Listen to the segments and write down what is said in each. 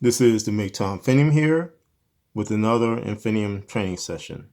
This is the MGTOW Infinium here with another Infinium training session.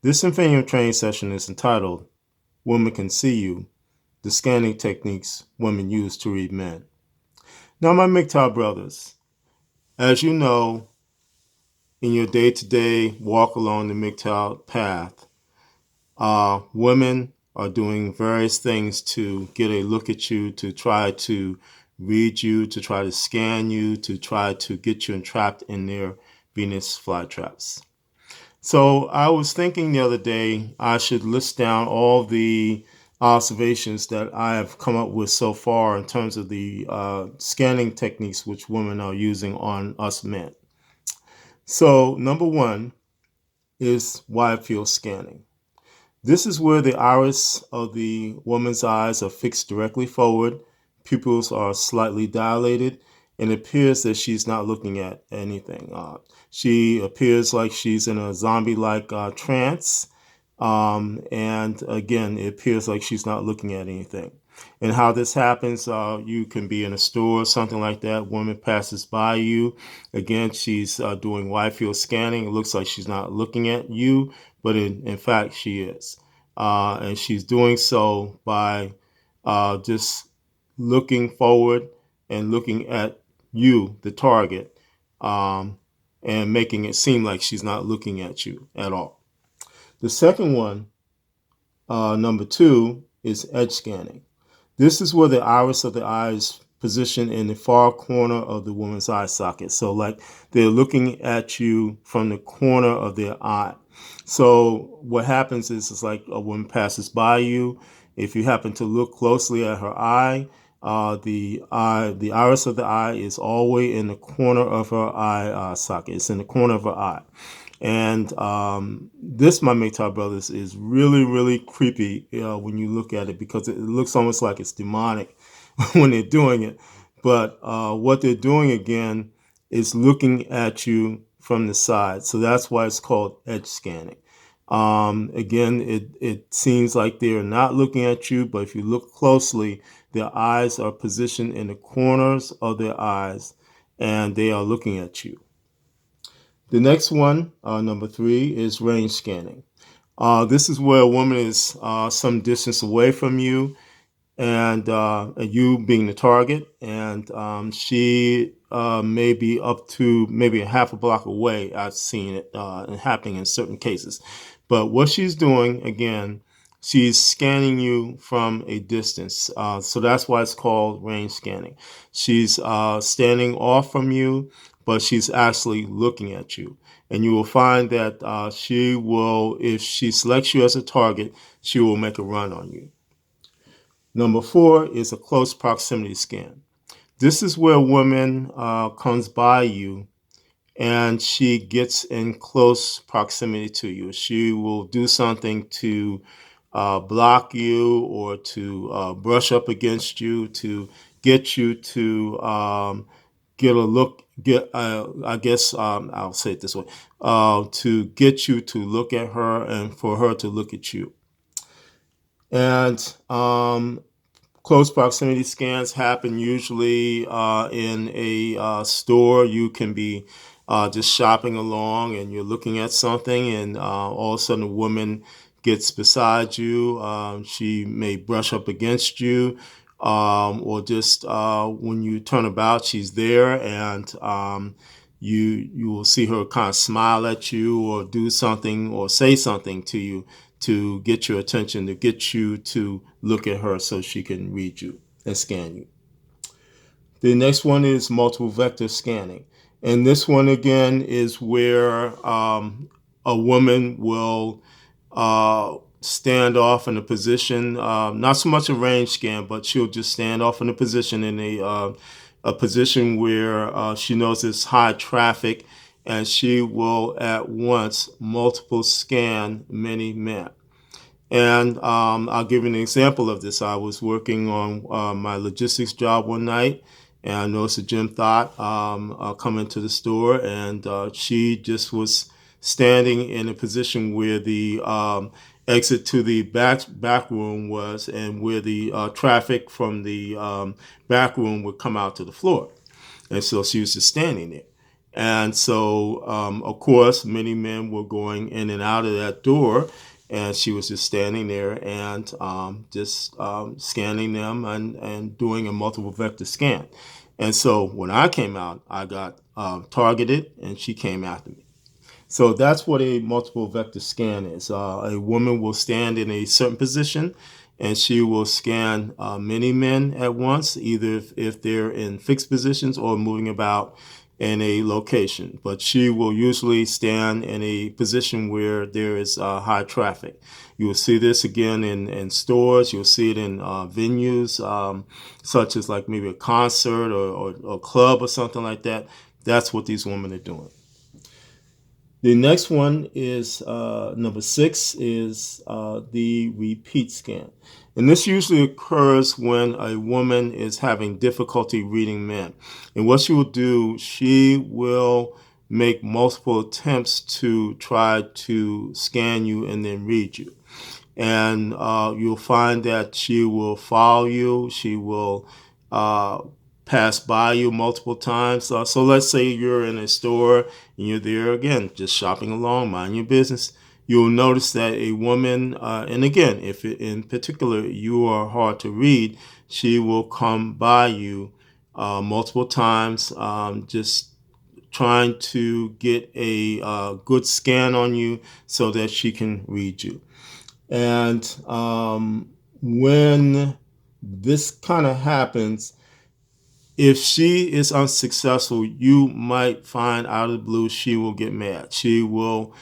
This Infinium training session is entitled Women Can See You, the Scanning Techniques Women Use to Read Men. Now, my MGTOW brothers, as you know, in your day-to-day walk along the MGTOW path, women are doing various things to get a look at you, to try to read you, to try to scan you, to try to get you entrapped in their Venus flytraps. So I was thinking the other day I should list down all the observations that I have come up with so far in terms of the scanning techniques which women are using on us men. So number one is wide field scanning. This is where the iris of the woman's eyes are fixed directly forward, pupils are slightly dilated, and it appears that she's not looking at anything. She appears like she's in a zombie-like trance, and again, it appears like she's not looking at anything. And how this happens, you can be in a store or something like that. Woman passes by you. Again, she's doing wide field scanning. It looks like she's not looking at you, but in fact, she is. And she's doing so by just looking forward and looking at you, the target, and making it seem like she's not looking at you at all. The second one, number two, is edge scanning. This is where the iris of the eye is positioned in the far corner of the woman's eye socket. So like they're looking at you from the corner of their eye. So what happens is it's like a woman passes by you. If you happen to look closely at her eye, the iris of the eye is always in the corner of her eye socket. It's in the corner of her eye. And this, my MGTOW brothers, is really, really creepy when you look at it because it looks almost like it's demonic when they're doing it. But what they're doing again is looking at you from the side. So that's why it's called edge scanning. Again, it seems like they're not looking at you, but if you look closely, their eyes are positioned in the corners of their eyes and they are looking at you. The next one, number three, is range scanning. This is where a woman is some distance away from you, and you being the target, and she may be up to maybe a half a block away. I've seen it happening in certain cases. But what she's doing, again, she's scanning you from a distance. So that's why it's called range scanning. She's standing off from you, but she's actually looking at you. And you will find that she will, if she selects you as a target, she will make a run on you. Number four is a close proximity scan. This is where a woman comes by you and she gets in close proximity to you. She will do something to block you or to brush up against you to get you to get a look, I guess I'll say it this way, to get you to look at her and for her to look at you. And close proximity scans happen usually in a store. You can be just shopping along and you're looking at something and all of a sudden a woman gets beside you. She may brush up against you or just when you turn about, she's there and you will see her kind of smile at you or do something or say something to you to get your attention, to get you to look at her so she can read you and scan you. The next one is multiple vector scanning. And this one again is where a woman will stand off in a position, not so much a range scan, but she'll just stand off in a position a position where she knows it's high traffic and she will at once multiple scan many men. And I'll give you an example of this. I was working on my logistics job one night, and I noticed a gym thought come into the store, and she just was standing in a position where the exit to the back room was, and where the traffic from the back room would come out to the floor. And so she was just standing there. And so, of course, many men were going in and out of that door, and she was just standing there and just scanning them and doing a multiple vector scan. And so when I came out, I got targeted, and she came after me. So that's what a multiple vector scan is. A woman will stand in a certain position, and she will scan many men at once, either if they're in fixed positions or moving about in a location. But she will usually stand in a position where there is high traffic. You will see this again in stores. You'll see it in venues, such as like maybe a concert or club or something like that. That's what these women are doing. The next one is number 6 is the repeat scan. And this usually occurs when a woman is having difficulty reading men. And what she will do, she will make multiple attempts to try to scan you and then read you. And you'll find that she will follow you. She will uh, pass by you multiple times. So let's say you're in a store and you're there again, just shopping along, mind your business. You'll notice that a woman, and again, if in particular you are hard to read, she will come by you multiple times, just trying to get a good scan on you so that she can read you. And when this kind of happens, if she is unsuccessful, you might find out of the blue she will get mad. She will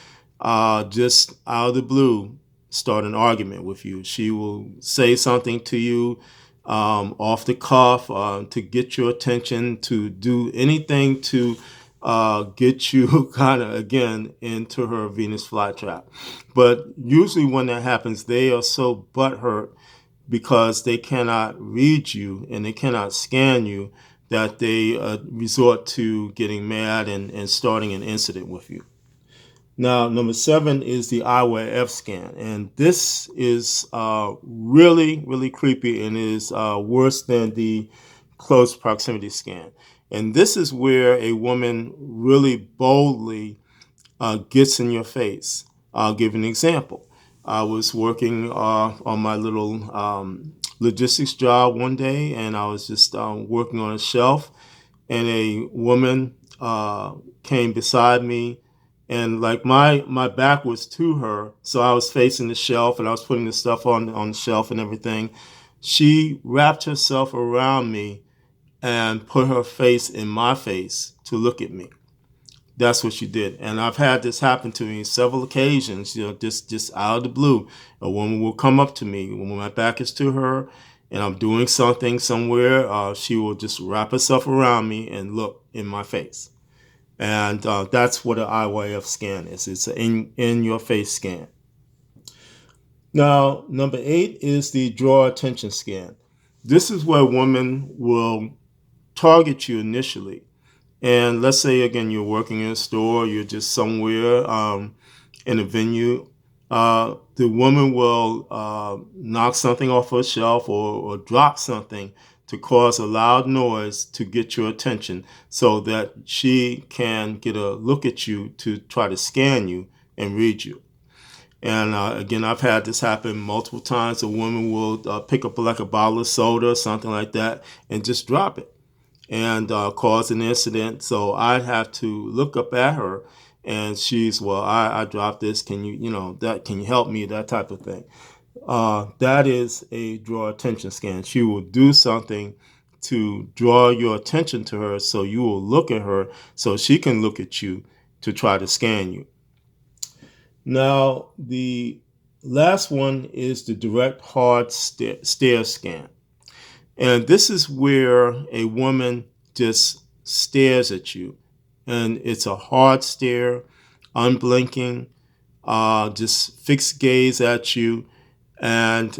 just out of the blue start an argument with you. She will say something to you off the cuff to get your attention, to do anything to get you kind of again into her Venus flytrap. But usually when that happens, they are so butthurt because they cannot read you and they cannot scan you that they resort to getting mad and starting an incident with you. Now, number 7 is the IWAF scan, and this is really, really creepy and is worse than the close proximity scan. And this is where a woman really boldly gets in your face. I'll give an example. I was working on my little logistics job one day, and I was just working on a shelf, and a woman came beside me, and like my back was to her, so I was facing the shelf, and I was putting the stuff on the shelf and everything. She wrapped herself around me and put her face in my face to look at me. That's what she did. And I've had this happen to me several occasions, just out of the blue. A woman will come up to me when my back is to her and I'm doing something somewhere. She will just wrap herself around me and look in my face. And that's what an IYF scan is. It's an in your face scan. Now, number 8 is the draw attention scan. This is where a woman will target you initially. And let's say, again, you're working in a store, you're just somewhere in a venue. The woman will knock something off her shelf or drop something to cause a loud noise to get your attention so that she can get a look at you to try to scan you and read you. And again, I've had this happen multiple times. A woman will pick up like a bottle of soda or something like that and just drop it and cause an incident. So I'd have to look up at her, and she's, well, I dropped this. Can you, can you help me? That type of thing. That is a draw attention scan. She will do something to draw your attention to her, so you will look at her, so she can look at you to try to scan you. Now, the last one is the direct hard stare scan. And this is where a woman just stares at you. And it's a hard stare, unblinking, just fixed gaze at you. And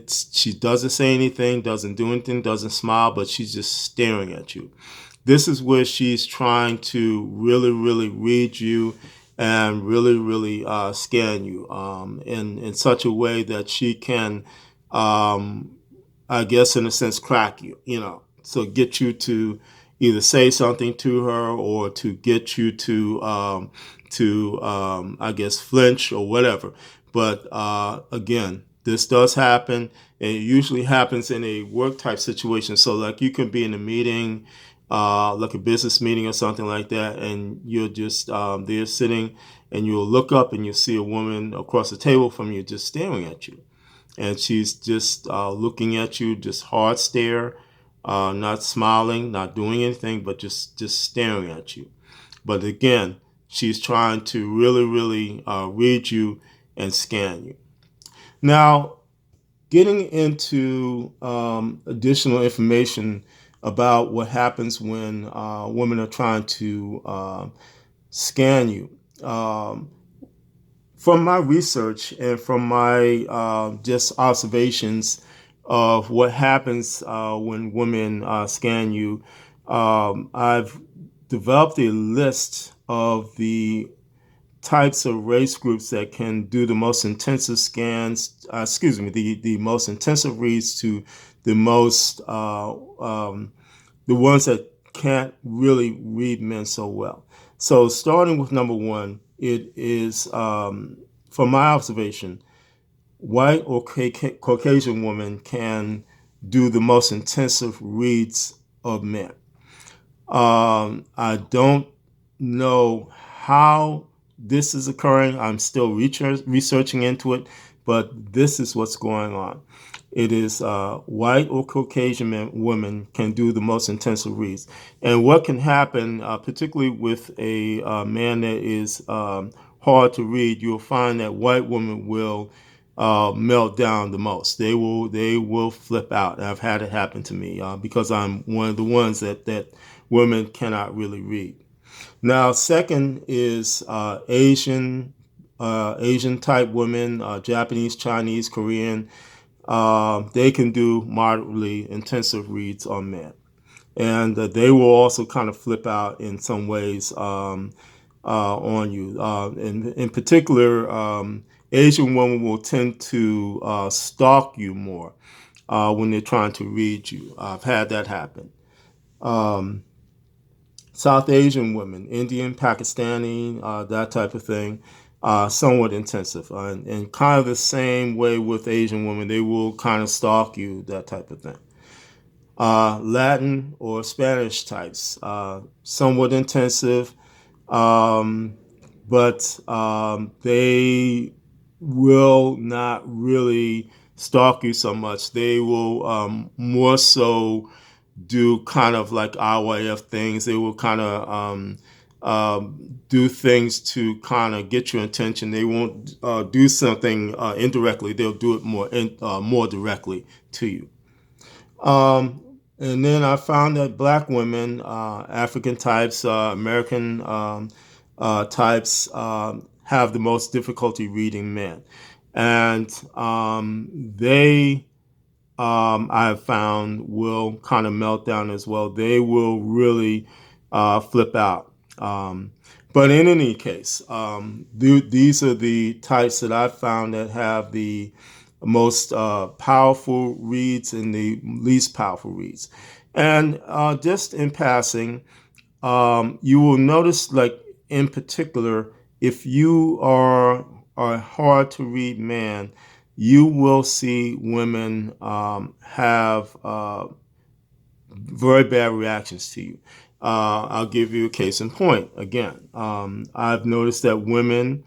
she doesn't say anything, doesn't do anything, doesn't smile, but she's just staring at you. This is where she's trying to really, really read you and really, really scan you in such a way that she can I guess in a sense crack you, so get you to either say something to her or to get you to I guess, flinch or whatever. But again, this does happen. And it usually happens in a work type situation. So like you could be in a meeting, like a business meeting or something like that, and you're just there sitting, and you'll look up and you'll see a woman across the table from you just staring at you. And she's just looking at you, just hard stare, not smiling, not doing anything, but just staring at you. But again, she's trying to really read you and scan you. Now, getting into additional information about what happens when women are trying to scan you. From my research and from my just observations of what happens when women scan you, I've developed a list of the types of race groups that can do the most intensive scans, the most intensive reads to the most, the ones that can't really read men so well. So starting with number one, it is, from my observation, white or Caucasian women can do the most intensive reads of men. I don't know how this is occurring. I'm still researching into it, but this is what's going on. It is white or Caucasian women can do the most intensive reads. And what can happen, particularly with a man that is hard to read, you'll find that white women will melt down the most. They will flip out. And I've had it happen to me because I'm one of the ones that women cannot really read. Now, second is Asian type women, Japanese, Chinese, Korean. They can do moderately intensive reads on men, and they will also kind of flip out in some ways on you. In particular, Asian women will tend to stalk you more when they're trying to read you. I've had that happen. South Asian women, Indian, Pakistani, that type of thing, somewhat intensive. And kind of the same way with Asian women, they will kind of stalk you, that type of thing. Latin or Spanish types, somewhat intensive, but they will not really stalk you so much. They will more so do kind of like IWAF things. They will kind of do things to kind of get your attention. They won't do something indirectly. They'll do it more directly to you. And then I found that black women, African types, American types, have the most difficulty reading men. And they, I have found, will kind of melt down as well. They will really flip out. But in any case, these are the types that I've found that have the most powerful reads and the least powerful reads. And just in passing, you will notice, like in particular, if you are a hard to read man, you will see women have very bad reactions to you. I'll give you a case in point. Again, I've noticed that women,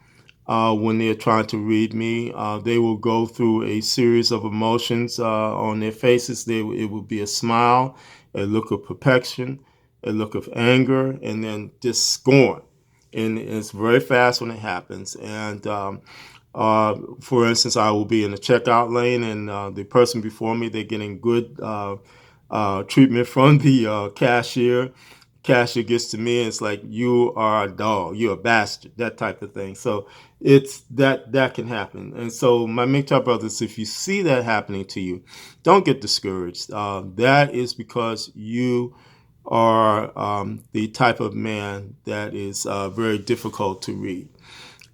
when they're trying to read me, they will go through a series of emotions on their faces. It will be a smile, a look of perplexity, a look of anger, and then just scorn. And it's very fast when it happens. And for instance, I will be in the checkout lane, and the person before me, they're getting good treatment from the cashier. Cashier gets to me and it's like, you are a dog, you're a bastard, that type of thing. So it's that can happen. And so my MGTOW brothers, if you see that happening to you, don't get discouraged. That is because you are the type of man that is very difficult to read.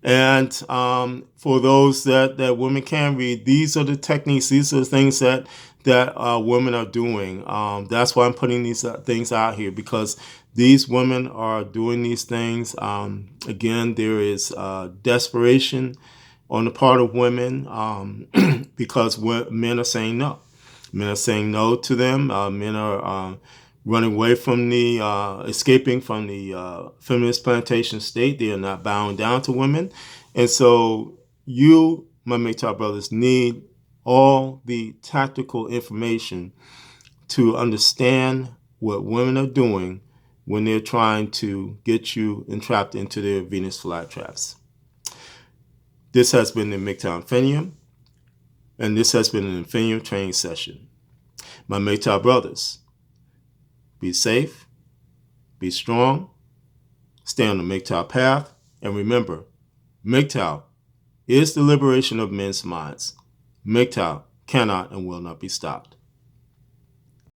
And for those that women can read, these are the techniques, these are the things that that women are doing. That's why I'm putting these things out here, because these women are doing these things. Again, there is desperation on the part of women because men are saying no. Men are saying no to them. Men are running away from escaping from the feminist plantation state. They are not bowing down to women. And so you, my MGTOW brothers, need all the tactical information to understand what women are doing when they're trying to get you entrapped into their Venus flytraps. This has been the MGTOW Infinium, and this has been an Infinium training session. My MGTOW brothers, be safe, be strong, stay on the MGTOW path, and remember, MGTOW is the liberation of men's minds. MGTOW cannot and will not be stopped.